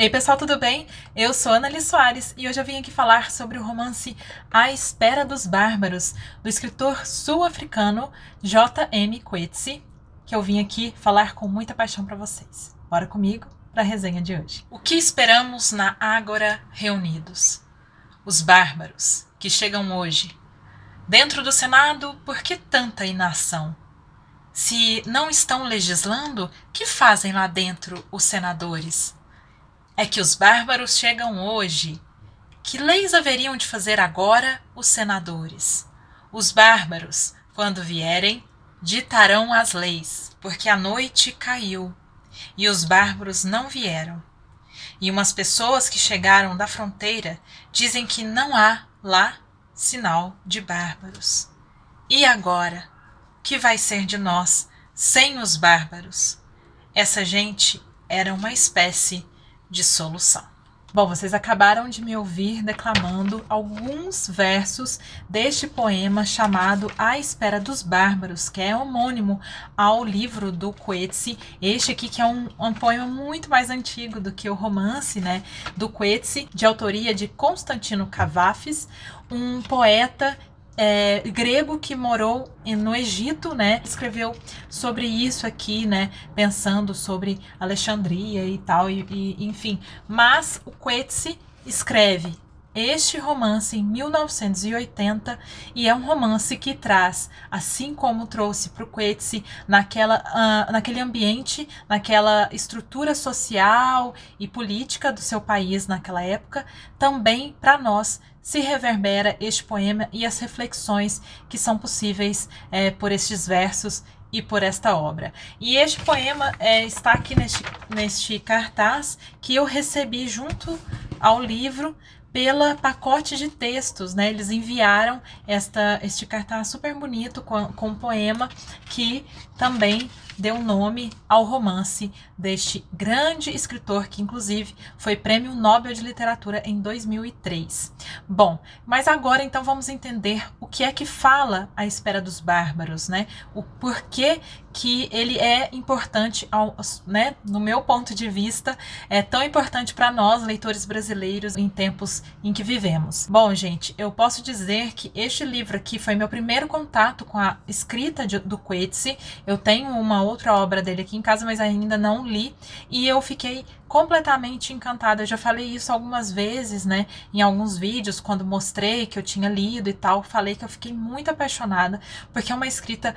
E aí pessoal, tudo bem? Eu sou Ana Liz Soares e hoje eu vim aqui falar sobre o romance A Espera dos Bárbaros, do escritor sul-africano J.M. Coetzee, que eu vim aqui falar com muita paixão para vocês. Bora comigo para a resenha de hoje. O que esperamos na Ágora reunidos? Os bárbaros que chegam hoje. Dentro do Senado, por que tanta inação? Se não estão legislando, que fazem lá dentro os senadores? É que os bárbaros chegam hoje. Que leis haveriam de fazer agora os senadores? Os bárbaros, quando vierem, ditarão as leis, porque a noite caiu, e os bárbaros não vieram. E umas pessoas que chegaram da fronteira dizem que não há lá sinal de bárbaros. E agora? Que vai ser de nós sem os bárbaros? Essa gente era uma espécie de solução. Bom, vocês acabaram de me ouvir declamando alguns versos deste poema chamado A Espera dos Bárbaros, que é homônimo ao livro do Coetzee. Este aqui que é um poema muito mais antigo do que o romance, né, do Coetzee, de autoria de Constantino Cavafis, um poeta grego que morou no Egito, né? Escreveu sobre isso aqui, né? Pensando sobre Alexandria e tal, enfim. Mas o Coetzee escreve este romance em 1980 e é um romance que traz, assim como trouxe para o Coetzee naquele ambiente, naquela estrutura social e política do seu país naquela época, também para nós se reverbera este poema e as reflexões que são possíveis por estes versos e por esta obra. E este poema está aqui neste cartaz que eu recebi junto ao livro pela Pacote de Textos, né? Eles enviaram este cartaz super bonito com um poema que também deu nome ao romance deste grande escritor que inclusive foi Prêmio Nobel de Literatura em 2003. Bom, mas agora então vamos entender o que é que fala A Espera dos Bárbaros, né? O porquê que ele é importante, né? No meu ponto de vista, é tão importante para nós, leitores brasileiros, em tempos em que vivemos. Bom, gente, eu posso dizer que este livro aqui foi meu primeiro contato com a escrita do Coetzee. Eu tenho uma outra obra dele aqui em casa, mas ainda não li, e eu fiquei completamente encantada. Eu já falei isso algumas vezes, né, em alguns vídeos, quando mostrei que eu tinha lido e tal, falei que eu fiquei muito apaixonada, porque é uma escrita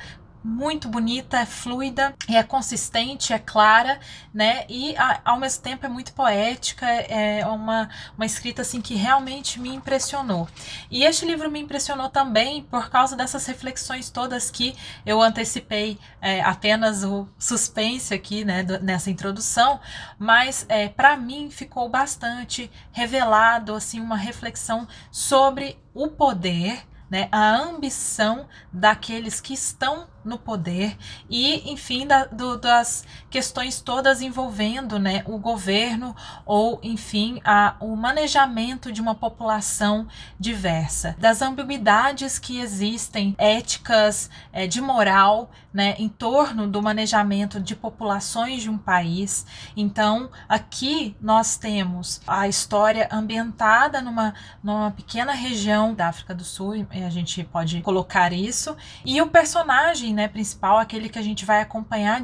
muito bonita, é fluida, é consistente, é clara, né, e ao mesmo tempo é muito poética, é uma escrita assim que realmente me impressionou. E este livro me impressionou também por causa dessas reflexões todas que eu antecipei, apenas o suspense aqui, né, nessa introdução, mas para mim ficou bastante revelado assim uma reflexão sobre o poder, né, a ambição daqueles que estão no poder e, enfim, das questões todas envolvendo, né, o governo ou, enfim, o manejamento de uma população diversa, das ambiguidades que existem, éticas, de moral, né, em torno do manejamento de populações de um país. Então, aqui nós temos a história ambientada numa pequena região da África do Sul, a gente pode colocar isso, e o personagem, né, principal, aquele que a gente vai acompanhar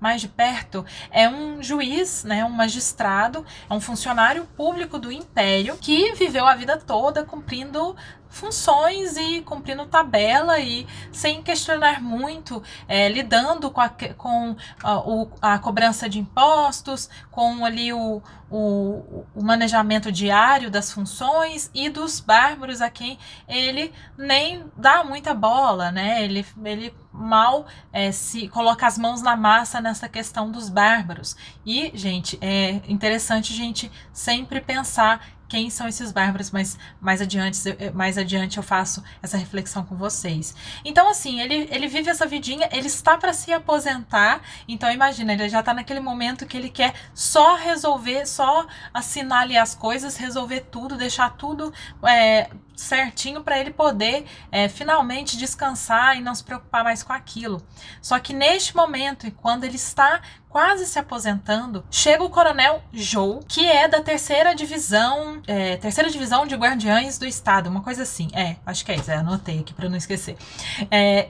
mais de perto, é um juiz, né, um magistrado, é um funcionário público do Império que viveu a vida toda cumprindo funções e cumprindo tabela e sem questionar muito, lidando com a cobrança de impostos, com ali o manejamento diário das funções e dos bárbaros a quem ele nem dá muita bola, né? Ele mal se coloca as mãos na massa nessa questão dos bárbaros. E, gente, é interessante a gente sempre pensar quem são esses bárbaros, mas mais adiante eu faço essa reflexão com vocês. Então, assim, ele vive essa vidinha, ele está para se aposentar, então imagina, ele já está naquele momento que ele quer só resolver, só assinar ali as coisas, resolver tudo, deixar tudo certinho para ele poder finalmente descansar e não se preocupar mais com aquilo. Só que neste momento, quando ele está quase se aposentando, chega o Coronel Joe, que é da terceira divisão de Guardiões do Estado, uma coisa assim. Acho que é isso, anotei aqui para não esquecer.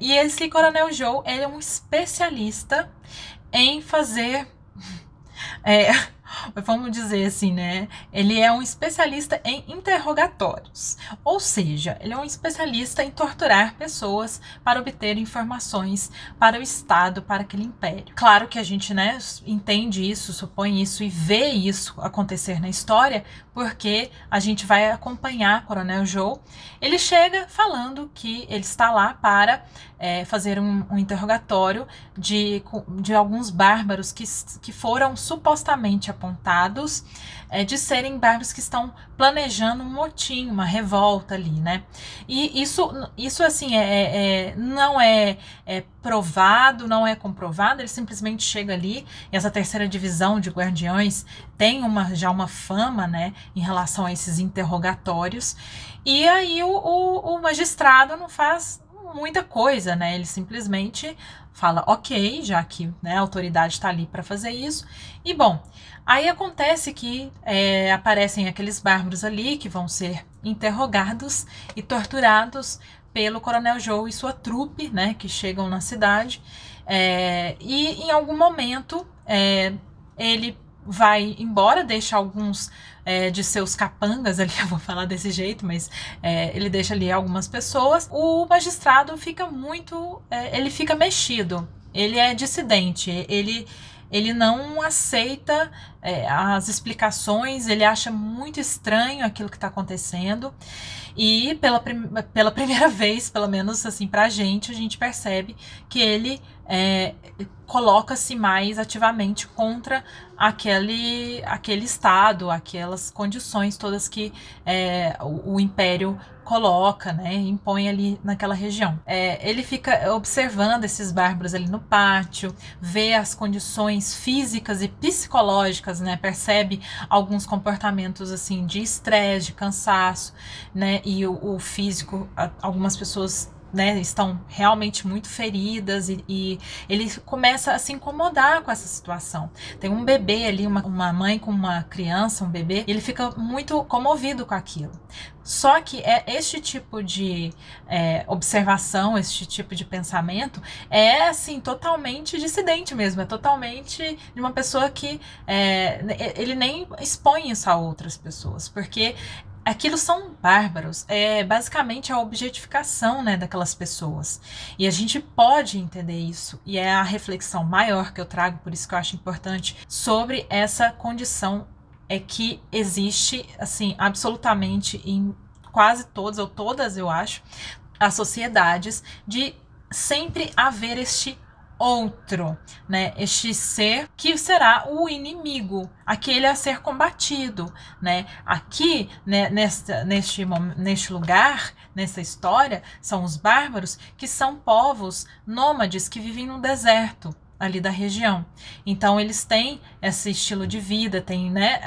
E esse Coronel Joe, ele é um especialista em fazer... vamos dizer assim, né? Ele é um especialista em interrogatórios, ou seja, ele é um especialista em torturar pessoas para obter informações para o Estado, para aquele império. Claro que a gente, né, entende isso, supõe isso e vê isso acontecer na história, porque a gente vai acompanhar Coronel Joe. Ele chega falando que ele está lá para fazer um interrogatório de alguns bárbaros que foram supostamente apontados de serem bárbaros que estão planejando um motim, uma revolta ali, né? E isso assim, não é provado, não é comprovado, ele simplesmente chega ali, e essa terceira divisão de guardiões tem já uma fama, né, em relação a esses interrogatórios, e aí o magistrado não faz muita coisa, né? Ele simplesmente fala, ok, já que, né, a autoridade está ali para fazer isso. E bom, aí acontece que aparecem aqueles bárbaros ali que vão ser interrogados e torturados pelo Coronel Joe e sua trupe, né, que chegam na cidade. E em algum momento ele vai embora, deixa alguns de seus capangas ali, eu vou falar desse jeito, mas ele deixa ali algumas pessoas. O magistrado fica ele fica mexido, ele é dissidente, ele não aceita as explicações, ele acha muito estranho aquilo que está acontecendo. E pela primeira vez, pelo menos assim pra gente, a gente percebe que ele coloca-se mais ativamente contra aquele Estado, aquelas condições todas que o Império coloca, né, impõe ali naquela região. Ele fica observando esses bárbaros ali no pátio, vê as condições físicas e psicológicas, né, percebe alguns comportamentos assim de estresse, de cansaço, né, e o físico, algumas pessoas, né, estão realmente muito feridas, e ele começa a se incomodar com essa situação. Tem um bebê ali, uma mãe com uma criança, um bebê, e ele fica muito comovido com aquilo. Só que este tipo de observação, este tipo de pensamento assim, totalmente dissidente mesmo, é totalmente de uma pessoa que ele nem expõe isso a outras pessoas, porque aquilo são bárbaros, basicamente a objetificação, né, daquelas pessoas. E a gente pode entender isso, e é a reflexão maior que eu trago, por isso que eu acho importante, sobre essa condição que existe, assim, absolutamente em quase todas, ou todas, eu acho, as sociedades, de sempre haver este outro, né, este ser que será o inimigo, aquele a ser combatido, né? Aqui, né, neste lugar, nessa história, são os bárbaros, que são povos nômades que vivem no deserto ali da região. Então eles têm esse estilo de vida, tem, né,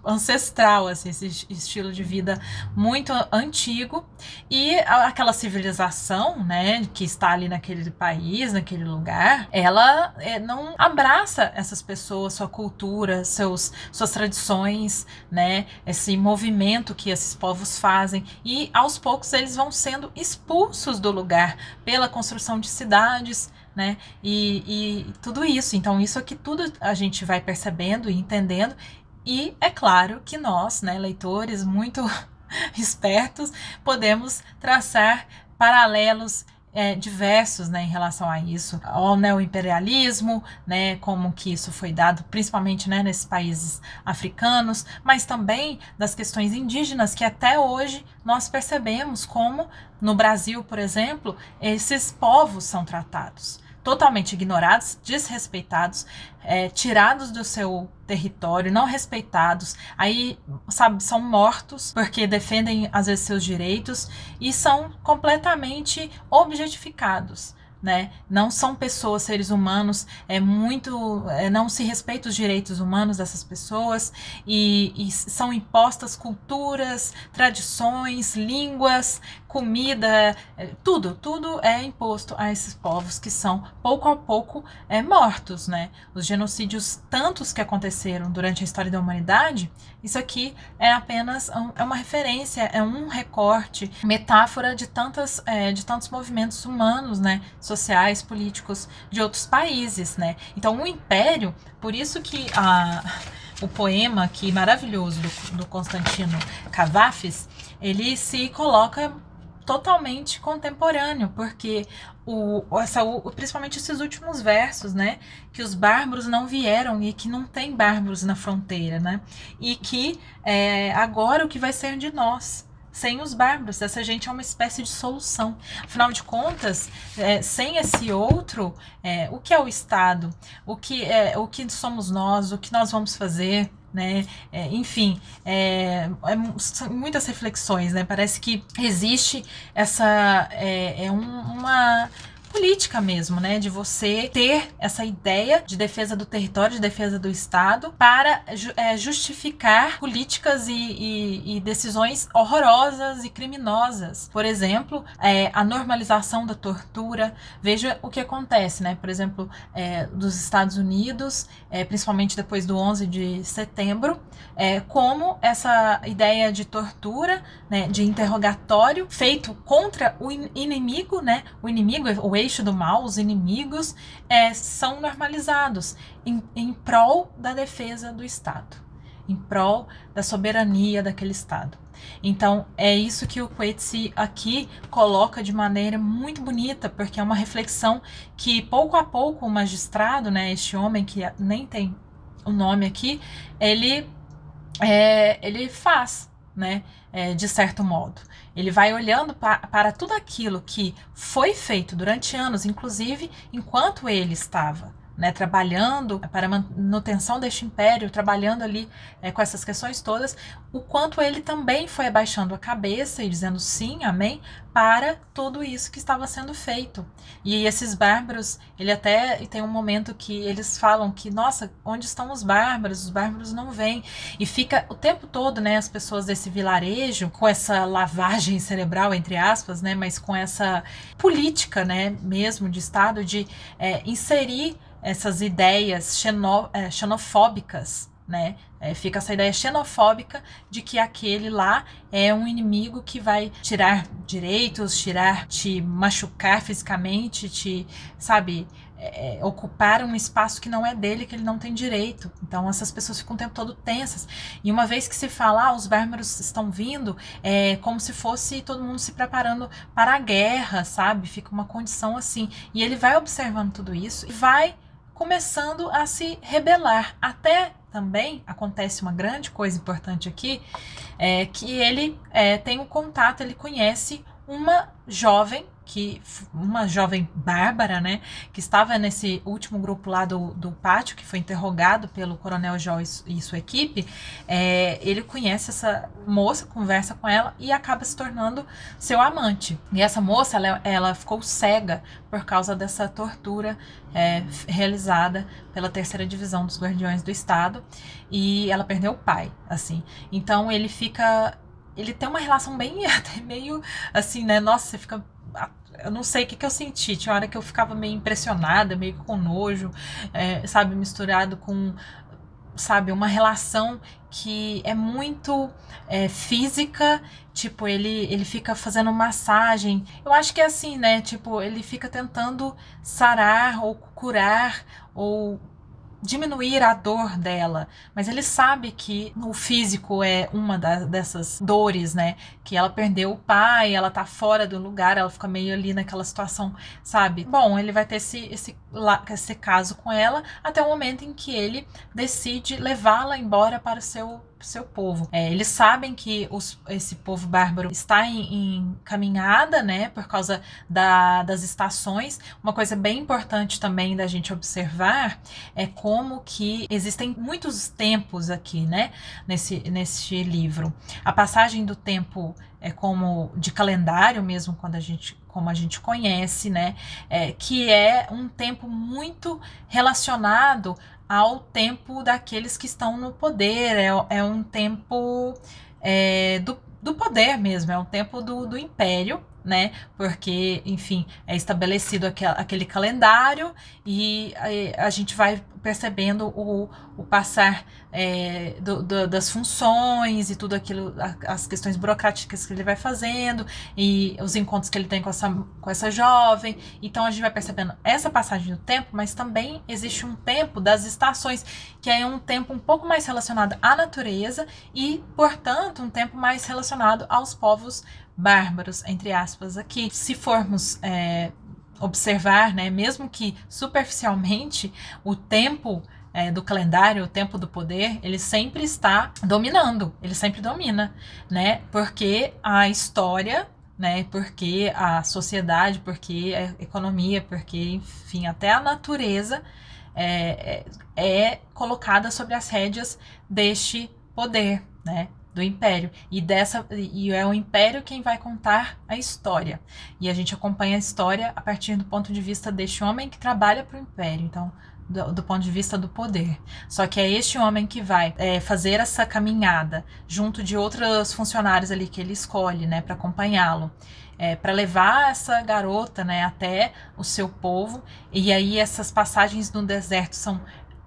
ancestral, assim, esse estilo de vida muito antigo, e aquela civilização, né, que está ali naquele país, naquele lugar, ela não abraça essas pessoas, sua cultura, suas tradições, né, esse movimento que esses povos fazem, e aos poucos eles vão sendo expulsos do lugar pela construção de cidades, né, e tudo isso. Então isso aqui tudo a gente vai percebendo e entendendo, e é claro que nós, né, leitores muito espertos, podemos traçar paralelos diversos, né, em relação a isso, ao neoimperialismo, né, como que isso foi dado principalmente, né, nesses países africanos, mas também das questões indígenas, que até hoje nós percebemos como no Brasil, por exemplo, esses povos são tratados totalmente ignorados, desrespeitados, tirados do seu território, não respeitados, aí, sabe, são mortos porque defendem às vezes seus direitos, e são completamente objetificados, né? Não são pessoas, seres humanos, não se respeita os direitos humanos dessas pessoas e são impostas culturas, tradições, línguas, comida, tudo é imposto a esses povos que são pouco a pouco mortos, né? Os genocídios tantos que aconteceram durante a história da humanidade, isso aqui é apenas uma referência, é um recorte, metáfora de tantos movimentos humanos, né? Sociais, políticos de outros países, né? Então o império, por isso que o poema aqui maravilhoso do Constantino Cavafis, ele se coloca totalmente contemporâneo, porque principalmente esses últimos versos, né, que os bárbaros não vieram e que não tem bárbaros na fronteira, né, e que agora o que vai ser de nós sem os bárbaros, essa gente é uma espécie de solução. Afinal de contas, sem esse outro, o que é o Estado? O que somos nós? O que nós vamos fazer? Né? Enfim, são muitas reflexões, né? Parece que existe uma política mesmo, né, de você ter essa ideia de defesa do território, de defesa do Estado, para justificar políticas e decisões horrorosas e criminosas. Por exemplo, a normalização da tortura. Veja o que acontece, né, por exemplo, dos Estados Unidos, principalmente depois do 11 de setembro, como essa ideia de tortura, né, de interrogatório feito contra o inimigo, né, o inimigo, o eixo do mal, os inimigos, são normalizados em prol da defesa do Estado, em prol da soberania daquele Estado. Então, é isso que o Coetzee aqui coloca de maneira muito bonita, porque é uma reflexão que, pouco a pouco, o magistrado, né, este homem que nem tem o nome aqui, ele faz, né, de certo modo. Ele vai olhando para tudo aquilo que foi feito durante anos, inclusive enquanto ele estava, né, trabalhando para a manutenção deste império, trabalhando ali com essas questões todas, o quanto ele também foi abaixando a cabeça e dizendo sim, amém, para tudo isso que estava sendo feito. E esses bárbaros, ele até tem um momento que eles falam que, nossa, onde estão os bárbaros? Os bárbaros não vêm. E fica o tempo todo, né, as pessoas desse vilarejo, com essa lavagem cerebral, entre aspas, né, mas com essa política, né, mesmo de Estado, de inserir essas ideias xenofóbicas, né? Fica essa ideia xenofóbica de que aquele lá é um inimigo que vai tirar direitos, te machucar fisicamente, sabe, ocupar um espaço que não é dele, que ele não tem direito. Então essas pessoas ficam o tempo todo tensas. E uma vez que se fala, os bárbaros estão vindo, é como se fosse todo mundo se preparando para a guerra, sabe? Fica uma condição assim. E ele vai observando tudo isso e vai começando a se rebelar. Até também acontece uma grande coisa importante aqui, que ele tem um contato, ele conhece uma jovem bárbara, né, que estava nesse último grupo lá do pátio, que foi interrogado pelo Coronel Joyce e sua equipe. Ele conhece essa moça, conversa com ela e acaba se tornando seu amante. E essa moça, ela ficou cega por causa dessa tortura realizada pela 3ª Divisão dos Guardiões do Estado, e ela perdeu o pai, assim. Então ele tem uma relação bem até meio assim, né, nossa, você fica... Eu não sei o que eu senti. Tinha hora que eu ficava meio impressionada, meio com nojo, sabe, misturado com, sabe, uma relação que é muito física. Tipo, ele fica fazendo massagem. Eu acho que é assim, né? Tipo, ele fica tentando sarar ou curar ou diminuir a dor dela, mas ele sabe que o físico é uma dessas dores, né, que ela perdeu o pai, ela tá fora do lugar, ela fica meio ali naquela situação, sabe? Bom, ele vai ter esse caso com ela até o momento em que ele decide levá-la embora para o seu seu povo. Eles sabem que esse povo bárbaro está em caminhada, né, por causa das estações. Uma coisa bem importante também da gente observar é como que existem muitos tempos aqui, né, nesse livro. A passagem do tempo é como de calendário mesmo, como a gente conhece, né, que é um tempo muito relacionado ao tempo daqueles que estão no poder, é um tempo do poder mesmo, é um tempo do império, né? Porque, enfim, é estabelecido aquele calendário e a gente vai percebendo o passar das funções e tudo aquilo, as questões burocráticas que ele vai fazendo e os encontros que ele tem com essa jovem. Então a gente vai percebendo essa passagem do tempo, mas também existe um tempo das estações, que é um tempo um pouco mais relacionado à natureza e, portanto, um tempo mais relacionado aos povos bárbaros, entre aspas, aqui. Se formos observar, né, mesmo que superficialmente, o tempo do calendário, o tempo do poder, ele sempre está dominando, ele sempre domina, né, porque a história, né, porque a sociedade, porque a economia, porque, enfim, até a natureza é colocada sobre as rédeas deste poder, né, do império, e é o império quem vai contar a história, e a gente acompanha a história a partir do ponto de vista deste homem que trabalha para o império, então do ponto de vista do poder. Só que é este homem que vai fazer essa caminhada junto de outros funcionários ali que ele escolhe, né, para acompanhá-lo, para levar essa garota, né, até o seu povo. E aí essas passagens no deserto são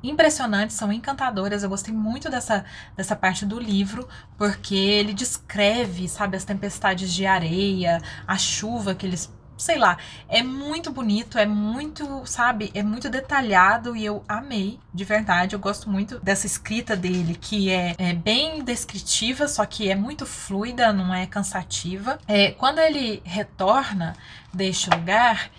impressionantes, são encantadoras. Eu gostei muito dessa parte do livro, porque ele descreve, sabe, as tempestades de areia, a chuva que eles... Sei lá, é muito bonito, é muito, sabe, é muito detalhado e eu amei, de verdade. Eu gosto muito dessa escrita dele, que é bem descritiva, só que é muito fluida, não é cansativa. Quando ele retorna deste lugar,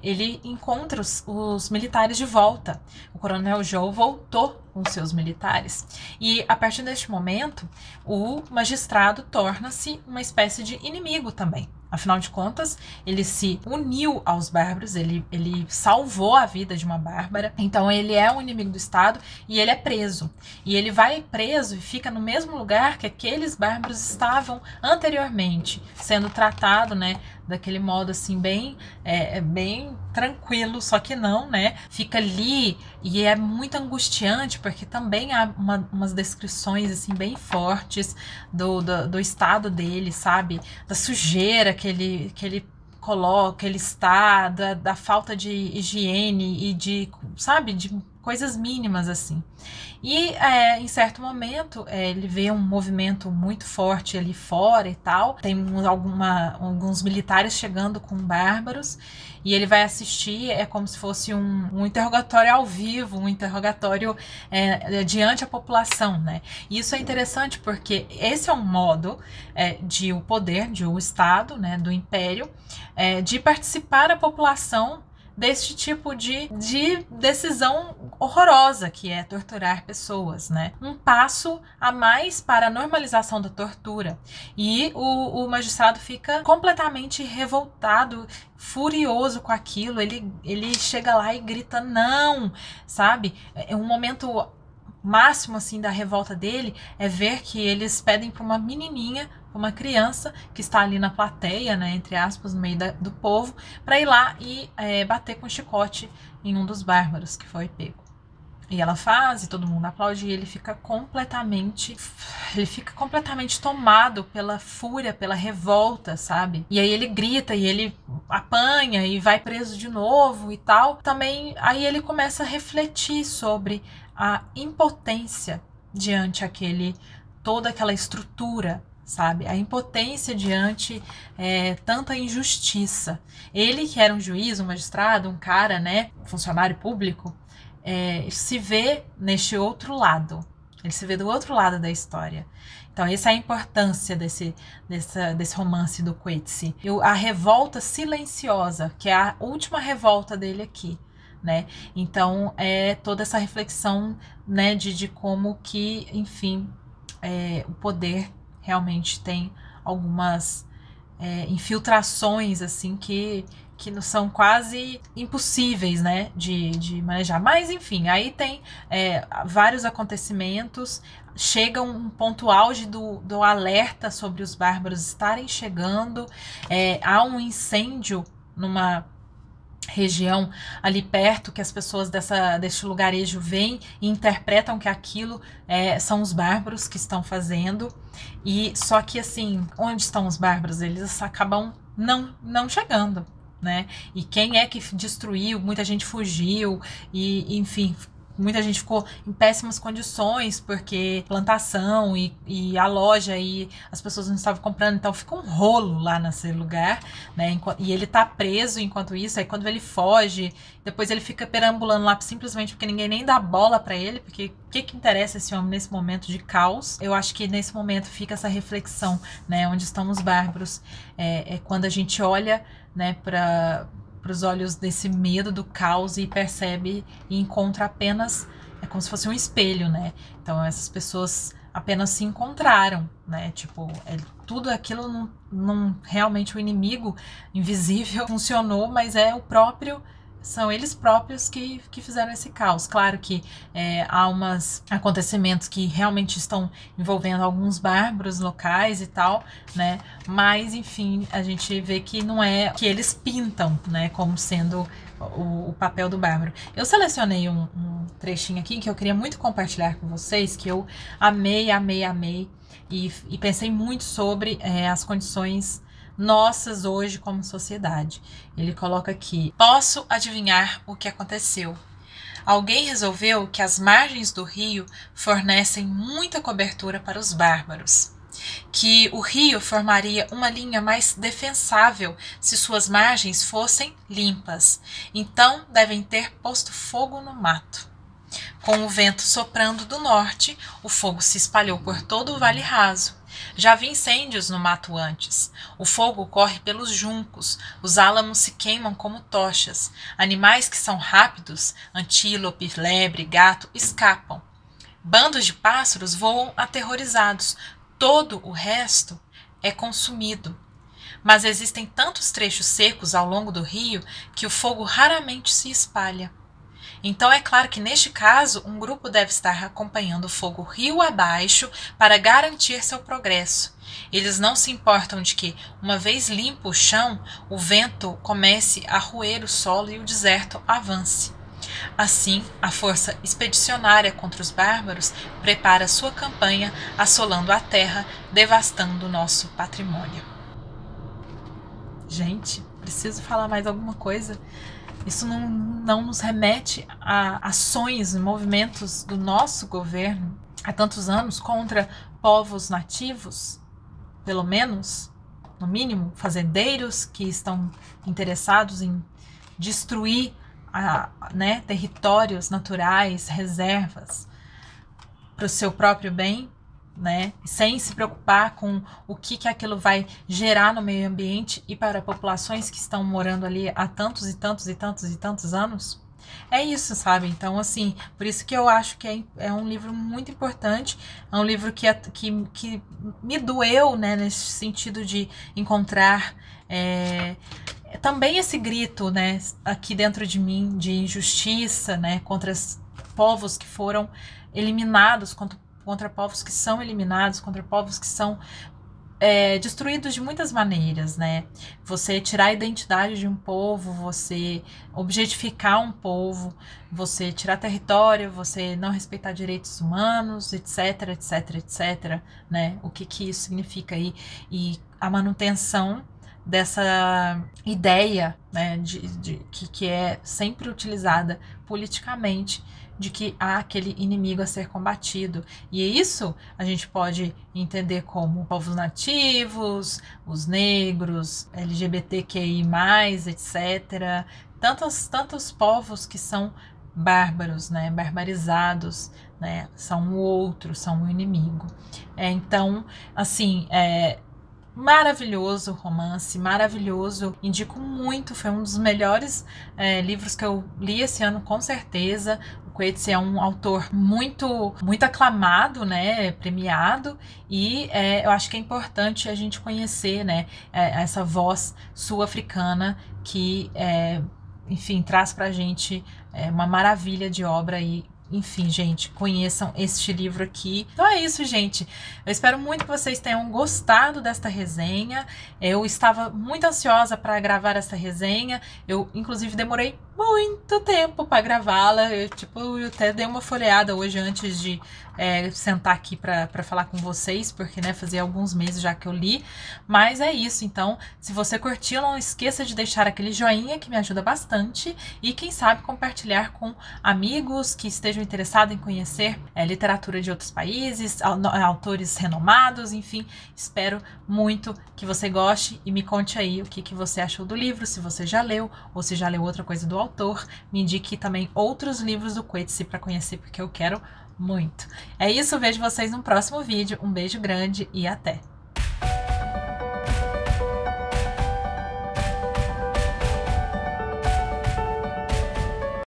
ele encontra os militares de volta. O Coronel Joe voltou com seus militares. E a partir deste momento, o magistrado torna-se uma espécie de inimigo também. Afinal de contas, ele se uniu aos bárbaros, ele salvou a vida de uma bárbara, então ele é um inimigo do Estado e ele é preso. E ele vai preso e fica no mesmo lugar que aqueles bárbaros estavam anteriormente, sendo tratado, né, daquele modo assim, bem tranquilo, só que não, né? Fica ali e é muito angustiante, porque também há umas descrições assim bem fortes do estado dele, sabe? Da sujeira que ele coloca, ele está, da falta de higiene e de, sabe, de coisas mínimas assim. E em certo momento ele vê um movimento muito forte ali fora e tal, tem alguns militares chegando com bárbaros e ele vai assistir, é como se fosse um interrogatório ao vivo, um interrogatório diante a população, né? E isso é interessante porque esse é um modo de o poder, de o Estado, né, do Império, de participar a população deste tipo de decisão horrorosa, que é torturar pessoas, né? Um passo a mais para a normalização da tortura. E o magistrado fica completamente revoltado, furioso com aquilo. Ele chega lá e grita não, sabe? É um momento máximo assim da revolta dele é ver que eles pedem para uma menininha, uma criança que está ali na plateia, né, entre aspas, no meio do povo, para ir lá e bater com chicote em um dos bárbaros que foi pego. E ela faz, e todo mundo aplaude, e ele fica completamente tomado pela fúria, pela revolta, sabe? E aí ele grita, e ele apanha, e vai preso de novo e tal. Também, aí ele começa a refletir sobre a impotência diante toda aquela estrutura, sabe? A impotência diante tanta injustiça. Ele, que era um juiz, um magistrado, um cara, né, funcionário público, se vê neste outro lado. Ele se vê do outro lado da história. Então, essa é a importância desse romance do Coetzee. A revolta silenciosa, que é a última revolta dele aqui, né? Então, é toda essa reflexão, né, de como que, enfim, o poder realmente tem algumas infiltrações assim que são quase impossíveis, né, de manejar. Mas enfim, aí tem vários acontecimentos. Chega um ponto auge do alerta sobre os bárbaros estarem chegando. Há um incêndio numa região ali perto, que as pessoas deste lugarejo veem e interpretam que aquilo são os bárbaros que estão fazendo. E só que assim, onde estão os bárbaros? Eles acabam não chegando, né? E quem é que destruiu? Muita gente fugiu e enfim, muita gente ficou em péssimas condições porque plantação e a loja e as pessoas não estavam comprando, então fica um rolo lá nesse lugar, né? E ele tá preso enquanto isso. Aí quando ele foge, depois ele fica perambulando lá simplesmente porque ninguém nem dá bola pra ele, porque o que interessa esse homem nesse momento de caos? Eu acho que nesse momento fica essa reflexão, né? Onde estão os bárbaros? Quando a gente olha, né, para os olhos desse medo do caos e percebe e encontra apenas, como se fosse um espelho, né? Então essas pessoas apenas se encontraram, né? Tipo, tudo aquilo não realmente o inimigo invisível funcionou, mas são eles próprios que fizeram esse caos. Claro que há uns acontecimentos que realmente estão envolvendo alguns bárbaros locais e tal, né? Mas, enfim, a gente vê que não é que eles pintam, né, como sendo o papel do bárbaro. Eu selecionei um trechinho aqui que eu queria muito compartilhar com vocês, que eu amei, e pensei muito sobre as condições nossas hoje como sociedade. Ele coloca aqui: posso adivinhar o que aconteceu. Alguém resolveu que as margens do rio fornecem muita cobertura para os bárbaros, que o rio formaria uma linha mais defensável se suas margens fossem limpas. Então devem ter posto fogo no mato. Com o vento soprando do norte, o fogo se espalhou por todo o vale raso. Já vi incêndios no mato antes. O fogo corre pelos juncos, os álamos se queimam como tochas. Animais que são rápidos, antílope, lebre, gato, escapam. Bandos de pássaros voam aterrorizados. Todo o resto é consumido. Mas existem tantos trechos secos ao longo do rio que o fogo raramente se espalha. Então é claro que neste caso um grupo deve estar acompanhando o fogo rio abaixo para garantir seu progresso. Eles não se importam de que, uma vez limpo o chão, o vento comece a roer o solo e o deserto avance. Assim, a força expedicionária contra os bárbaros prepara sua campanha, assolando a terra, devastando o nosso patrimônio. Gente, preciso falar mais alguma coisa. Isso não nos remete a ações e movimentos do nosso governo há tantos anos contra povos nativos, pelo menos, no mínimo, fazendeiros que estão interessados em destruir territórios naturais, reservas, para o seu próprio bem, né? Sem se preocupar com o que aquilo vai gerar no meio ambiente e para populações que estão morando ali há tantos e tantos e tantos e tantos anos. É isso, sabe? Então, assim, por isso que eu acho que é um livro muito importante, é um livro que me doeu, né, nesse sentido de encontrar também esse grito, né, aqui dentro de mim, de injustiça, né, contra os povos que foram eliminados, contra povos que são eliminados, contra povos que são destruídos de muitas maneiras, né? Você tirar a identidade de um povo, você objetificar um povo, você tirar território, você não respeitar direitos humanos, etc, etc, etc, né? O que isso significa aí? E a manutenção dessa ideia, né, que é sempre utilizada politicamente, de que há aquele inimigo a ser combatido. E isso a gente pode entender como povos nativos, os negros, LGBTQI+, etc. Tantos povos que são bárbaros, né, barbarizados, né, são o outro, são o inimigo. Então, assim, maravilhoso romance, maravilhoso, indico muito, foi um dos melhores livros que eu li esse ano, com certeza. O Coetzee é um autor muito aclamado, né, premiado, e eu acho que é importante a gente conhecer, né, essa voz sul-africana que, enfim, traz pra gente uma maravilha de obra. E enfim, gente, conheçam este livro aqui. Então é isso, gente. Eu espero muito que vocês tenham gostado desta resenha. Eu estava muito ansiosa para gravar essa resenha. Eu, inclusive, demorei muito tempo para gravá-la. Eu até dei uma folheada hoje antes de sentar aqui para falar com vocês, porque, né, fazia alguns meses já que eu li. Mas é isso. Então, se você curtiu, não esqueça de deixar aquele joinha que me ajuda bastante. E quem sabe compartilhar com amigos que estejam interessados em conhecer literatura de outros países, autores renomados, enfim. Espero muito que você goste e me conte aí o que você achou do livro, se você já leu ou se já leu outra coisa do autor. Me indique também outros livros do Coetzee para conhecer, porque eu quero muito. É isso, vejo vocês no próximo vídeo. Um beijo grande e até!